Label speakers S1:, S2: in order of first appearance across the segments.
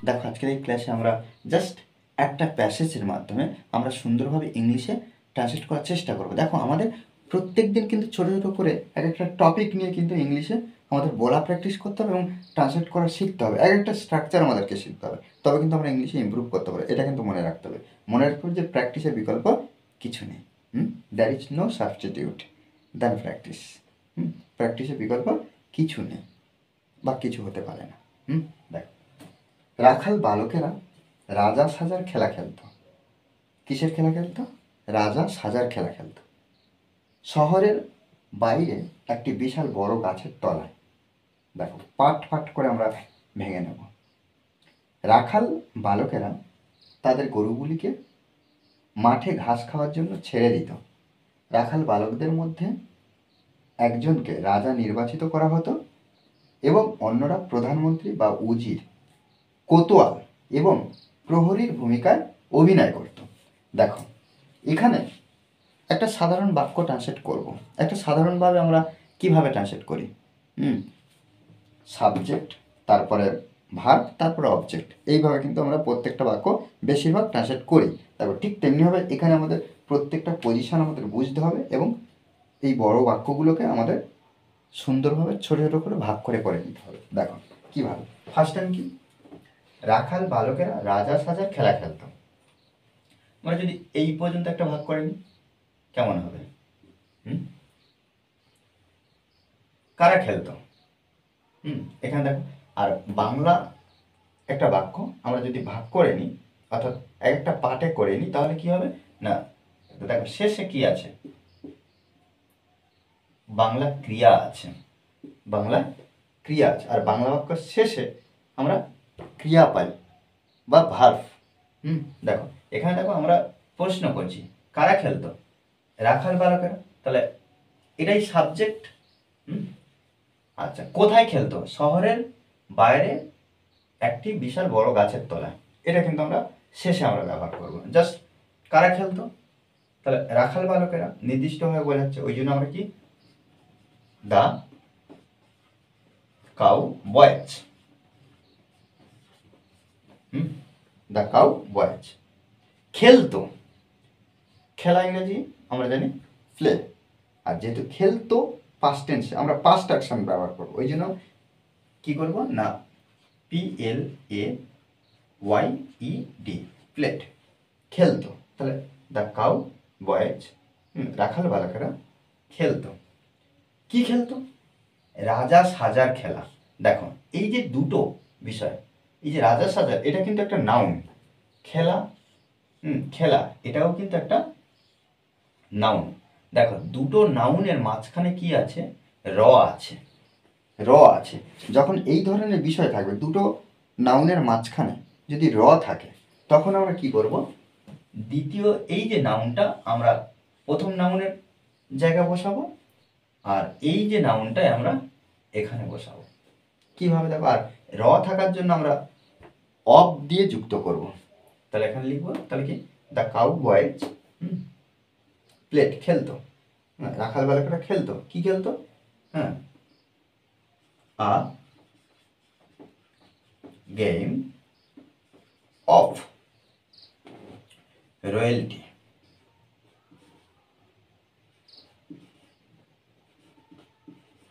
S1: দেখো আজকের এই ক্লাসে আমরা জাস্ট একটা প্যাসেজের মাধ্যমে আমরা সুন্দরভাবে ইংলিশে ট্রান্সলেট করার চেষ্টা করব। দেখো আমাদের প্রত্যেক দিন কিন্তু ছোটো ছোটো করে এক একটা টপিক নিয়ে কিন্তু ইংলিশে আমাদের বলা প্র্যাকটিস করতে হবে এবং ট্রান্সলেট করা শিখতে হবে। এক একটা স্ট্রাকচার আমাদেরকে শিখতে হবে, তবে কিন্তু আমরা ইংলিশে ইমপ্রুভ করতে পারবো। এটা কিন্তু মনে রাখতে হবে। মনে রাখতে হবে যে প্র্যাকটিসের বিকল্প কিছু নেই। There is no substitute than practice. প্র্যাকটিসের বিকল্প কিছু নেই বা কিছু হতে পারে না। দেখ, রাখাল বালকেরা রাজা সাজার খেলা খেলতো। কিসের খেলা খেলতো? রাজা সাজার খেলা খেলতো শহরের বাইরে একটি বিশাল বড় গাছের তলায়। দেখো পাট পাট করে আমরা ভেঙে নেব। রাখাল বালকেরা তাদের গরুগুলিকে মাঠে ঘাস খাওয়ার জন্য ছেড়ে দিত। রাখাল বালকদের মধ্যে একজনকে রাজা নির্বাচিত করা হতো এবং অন্যরা প্রধানমন্ত্রী বা উজির, কোতোয়াল এবং প্রহরীর ভূমিকায় অভিনয় করত। দেখো এখানে একটা সাধারণ বাক্য ট্রান্সলেট করব। একটা সাধারণভাবে আমরা কিভাবে ট্রান্সলেট করি? সাবজেক্ট, তারপরে ভার্ব, তারপরে অবজেক্ট, এইভাবে কিন্তু আমরা প্রত্যেকটা বাক্য বেশিরভাগ ট্রান্সলেট করি। তারপর ঠিক তেমনিভাবে এখানে আমাদের প্রত্যেকটা পজিশন আমাদের বুঝতে হবে এবং এই বড় বাক্যগুলোকে আমাদের সুন্দরভাবে ছোটো ছোটো করে ভাগ করে করে নিতে হবে। দেখো কীভাবে। ফার্স্ট টাইম কি? রাখাল বালকেরা রাজা সাজার খেলা খেলত। মানে যদি এই পর্যন্ত একটা ভাগ করে নিই কেমন হবে? কারা খেলতো? এখানে দেখো। আর বাংলা একটা বাক্য আমরা যদি ভাগ করে নিই, অর্থাৎ এক একটা পার্টে করে নিই, তাহলে কি হবে না, দেখো শেষে কি আছে? বাংলা ক্রিয়া আছে। বাংলা ক্রিয়া আছে, আর বাংলা বাক্য শেষে আমরা ক্রিয়া পাই বা ভার্ব। দেখো এখানে দেখো আমরা প্রশ্ন করছি কারা খেলতো? রাখাল বালকেরা, তাহলে এটাই সাবজেক্ট। আচ্ছা, কোথায় খেলতো? শহরের বাইরে একটি বিশাল বড় গাছের তলায়। এটা কিন্তু আমরা শেষে আমরা ব্যবহার করব। জাস্ট কারা খেলতো, তাহলে রাখাল বালকেরা নির্দিষ্টভাবে বোঝাচ্ছে, ওই জন্য আমরা কি the cow boys. The cow boys খেলতো। খেলা ইংরেজি আমরা জানি প্লে, আর যেহেতু খেলতো পাস্ট টেন্সে আমরা পাস্ট অ্যাকশন ব্যবহার করবো, ওই জন্য কী করবো না PLAYED, প্লেট, খেলতো। তাহলে দ্য কাউ বয়েজ, রাখাল বালকেরা খেলতো। কি খেলতো? রাজা সাজার খেলা। দেখো এই যে দুটো বিষয়, এই যে রাজা সাজার, এটা কিন্তু একটা নাউন। খেলা, খেলা এটাও কিন্তু একটা নাউন। দেখো দুটো নাউনের মাঝখানে কি আছে? র আছে। র আছে। যখন এই ধরনের বিষয় থাকবে দুটো নাউনের মাঝখানে যদি র থাকে, তখন আমরা কি করব? দ্বিতীয় এই যে নাউনটা আমরা প্রথম নাউনের জায়গায় বসাবো, আর এই যে নাউনটাই আমরা এখানে বসাবো। কিভাবে? দেখো, আর র থাকার জন্য আমরা অফ দিয়ে যুক্ত করব। তাহলে এখানে লিখবো, তাহলে কি দ্য কাউ বয়েজ প্লেট, খেলতো। রাখাল বালকেরা খেলতো। কি খেলতো? আ গেম অফ রয়্যালটি।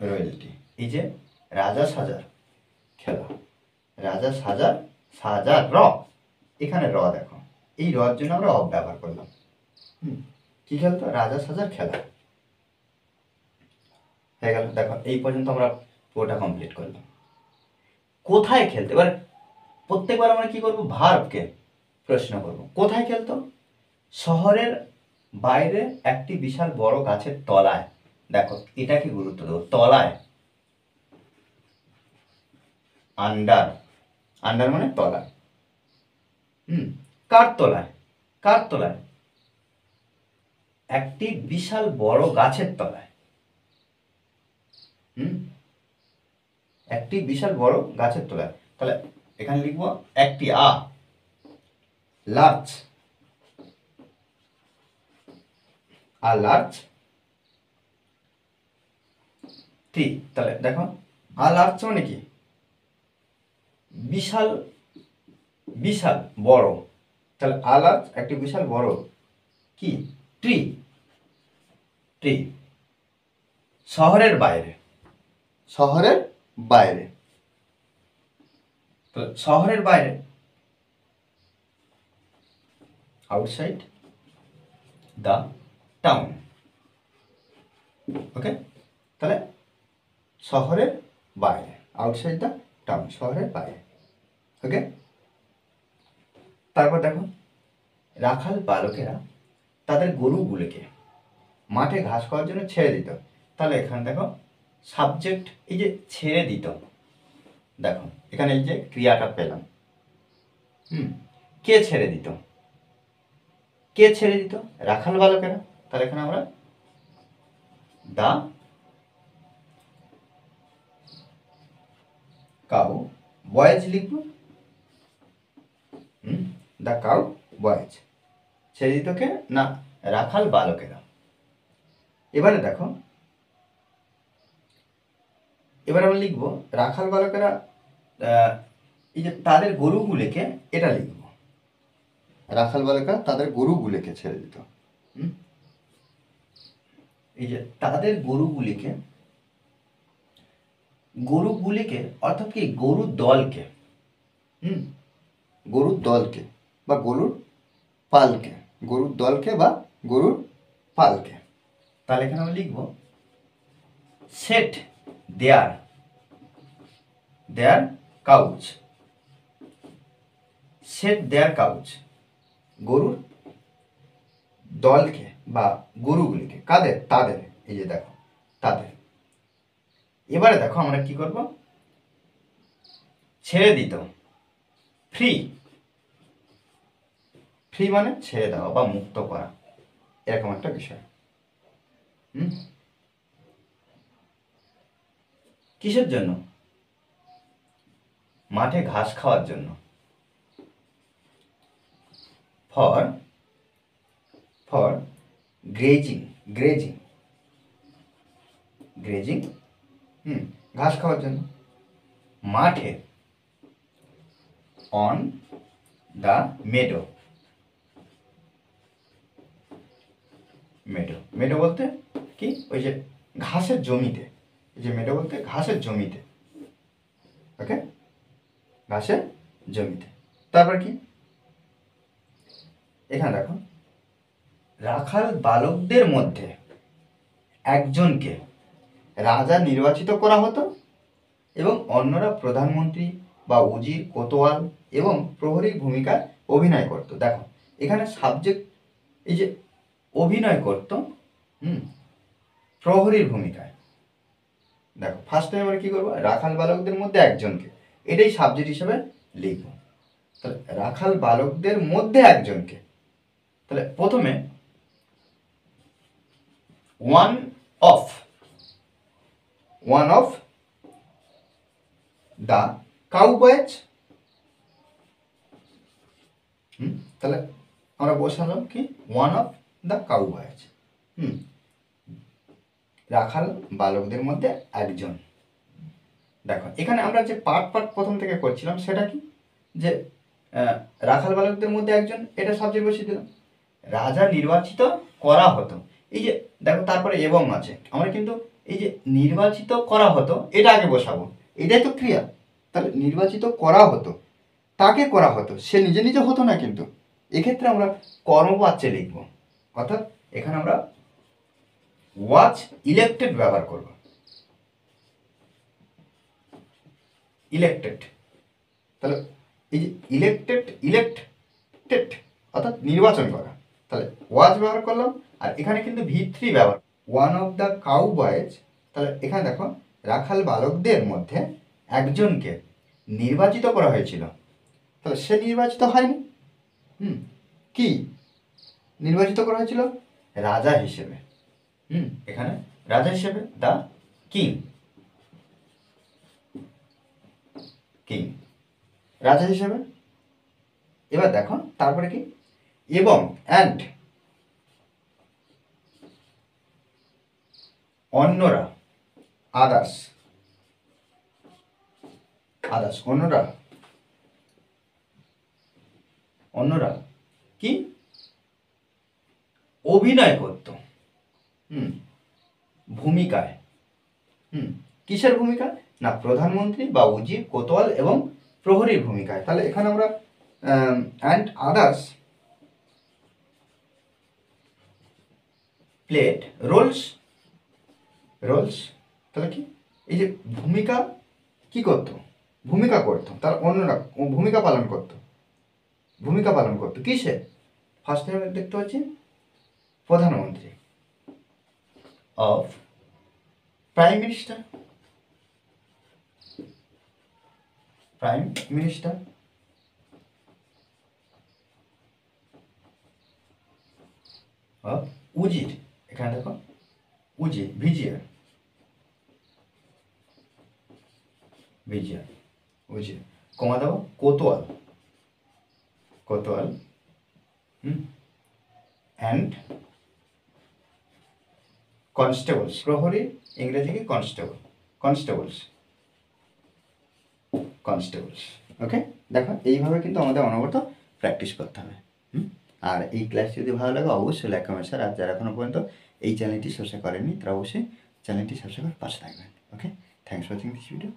S1: রয়্যালটি, এই যে রাজা সাজার খেলা। রাজা সাজার, সাজার র, এখানে র দেখো, এই রর জন্য আমরা অফ ব্যবহার করলাম। কি খেলতো? রাজা সাজার খেলা। হয়ে গেল। দেখো এই পর্যন্ত আমরা পুরোটা কমপ্লিট করলাম। কোথায় খেলতো? এবার প্রত্যেকবার আমরা কি করব? ভার্বকে প্রশ্ন করব। কোথায় খেলতো? শহরের বাইরে একটি বিশাল বড় গাছের তলায়। দেখো এটাকে গুরুত্ব দেবো, তলায়। আন্ডার, আন্ডার মানে তলায়। কার তলায়? কার তলায়? একটি বিশাল বড় গাছের তলায়। একটি বিশাল বড় গাছের তলায়। তাহলে এখানে লিখবো একটি a large, a large tree. তাহলে দেখো আ লার্জ মানে কি? বিশাল বিশাল বড়, তাহলে আ লার্জ একটি বিশাল বড় কি ট্রি, ট্রি। শহরের বাইরে, শহরের বাইরে, তো শহরের বাইরে আউটসাইড দ্য টাউন। ওকে, তাহলে শহরের বাইরে, আউটসাইড দ্য টাউন, শহরের বাইরে। ওকে, তারপর দেখো রাখাল বালকেরা তাদের গরুগুলোকে মাঠে ঘাস খাওয়ার জন্য ছেড়ে দিত। তাহলে এখানে দেখো সাবজেক্ট, এই যে ছেড়ে দিত, দেখো এখানে এই যে ক্রিয়াটা পেলাম। কে ছেড়ে দিত, কে ছেড়ে দিত? রাখাল বালকেরা। তাহলে এখানে আমরা দা কাউ বয়েজ লিখব। দা কাউ বয়েজ, ছেড়ে দিত কে না? রাখাল বালকেরা। এবারে দেখো, এবার আমরা লিখব রাখাল বালকেরা এই যে তাদের গরুগুলিকে, এটা লিখব রাখাল বালকেরা তাদের গরুগুলিকে ছেড়ে দিত। এই যে তাদের গরুগুলিকে, গরুগুলিকে অর্থাৎ কি গরুর দলকে, গরুর দলকে বা গরুর পালকে, গরুর দলকে বা গরুর পালকে। তাহলে এখানে আমরা লিখব সেট দেয়ার, দেয়ার কাউচ, সেট দেয়ার কাউচ, গরুর দলকে বা গরুগুলিকে, কাদের? তাদের, এই যে দেখো তাদের। এবারে দেখো আমরা কি করব, ছেড়ে দিত, ফ্রি, ফ্রি মানে ছেড়ে দেওয়া বা মুক্ত করা, এরকম একটা বিষয়। কিসের জন্য? মাঠে ঘাস খাওয়ার জন্য। For, for grazing, grazing, grazing, ঘাস খাওয়ার জন্য। মাঠে, on the meadow, meadow, meadow বলতে কি ওই যে ঘাসের জমিতে, এই যে মেডো বলতে ঘাসের জমিতে। ওকে, ঘাসের জমিতে। তারপর কি এখানে দেখো রাখাল বালকদের মধ্যে একজনকে রাজা নির্বাচিত করা হতো এবং অন্যরা প্রধানমন্ত্রী বা উজির, কোতোয়াল এবং প্রহরীর ভূমিকায় অভিনয় করত। দেখো এখানে সাবজেক্ট, এই যে অভিনয় করত প্রহরীর ভূমিকায়। দেখো ফার্স্ট টাইম আমরা কি করবো, রাখাল বালকদের মধ্যে একজনকে, এটাই সাবজেক্ট হিসেবে লিখব। তাহলে রাখাল বালকদের মধ্যে একজনকে, তাহলে প্রথমে one of, one of the cowboys, তাহলে আমরা বসালাম কি ওয়ান অফ দ্য কাউবয়েজ, রাখাল বালকদের মধ্যে একজন। দেখো এখানে আমরা যে পার্ট পার্ট প্রথম থেকে করছিলাম সেটা কি, যে রাখাল বালকদের মধ্যে একজন, এটা সাবজেক্ট বসিয়ে দিলাম। রাজা নির্বাচিত করা হতো, এই যে দেখো তারপরে এবং আছে, আমরা কিন্তু এই যে নির্বাচিত করা হতো এটা আগে বসাবো, এটাই তো ক্রিয়া। তাহলে নির্বাচিত করা হতো, তাকে করা হতো, সে নিজে নিজে হতো না, কিন্তু এক্ষেত্রে আমরা কর্মবাচ্যে লিখব, অর্থাৎ এখানে আমরা ওয়াজ ইলেক্টেড ব্যবহার করব, ইলেক্টেড। তাহলে এই যে ইলেক্টেড, ইলেক্টেড অর্থাৎ নির্বাচন করা, তাহলে ওয়াজ ব্যবহার করলাম। আর এখানে কিন্তু V3 ব্যবহার, one of the cow boys. তাহলে এখানে দেখো রাখাল বালকদের মধ্যে একজনকে নির্বাচিত করা হয়েছিল, তাহলে সে নির্বাচিত হয়নি, কি নির্বাচিত করা হয়েছিল? রাজা হিসেবে। এখানে রাজা হিসেবে দা কিং, কিং, রাজা হিসেবে। এবার দেখো তারপরে কি, এবং অ্যান্ড অন্যরা, আদার্স, আদার্স অন্যরা অন্যরা কি অভিনয় করত ভূমিকায়। কিসের ভূমিকা? না প্রধানমন্ত্রী বা উজির, কোতোয়াল এবং প্রহরীর ভূমিকায়। তাহলে এখানে আমরা অ্যান্ড আদার্স প্লেড রোলস। তাহলে কি এই যে ভূমিকা কি করতো? ভূমিকা করতো, তার অন্যরা ভূমিকা পালন করতো কিসে? ফার্স্টে আমরা দেখতে পাচ্ছি প্রধানমন্ত্রী অফ প্রাইম মিনিস্টার অফ উজির। এখানে দেখো উজির উজির কমা দেবো কোতোয়াল অ্যান্ড কনস্টেবলস। প্রহরী ইংরেজি কি কনস্টেবলস। ওকে, দেখো এইভাবে কিন্তু আমাদের অনবরত প্র্যাকটিস করতে হবে। আর এই ক্লাস যদি ভালো লাগে অবশ্যই লাইক কমেন্ট শেয়ার। আর যারা এখনো পর্যন্ত এই চ্যানেলটি সাবস্ক্রাইব করেনি তারা অবশ্যই চ্যানেলটি সাবস্ক্রাইব করে পাশে থাকবেন। Okay, thanks for watching this video.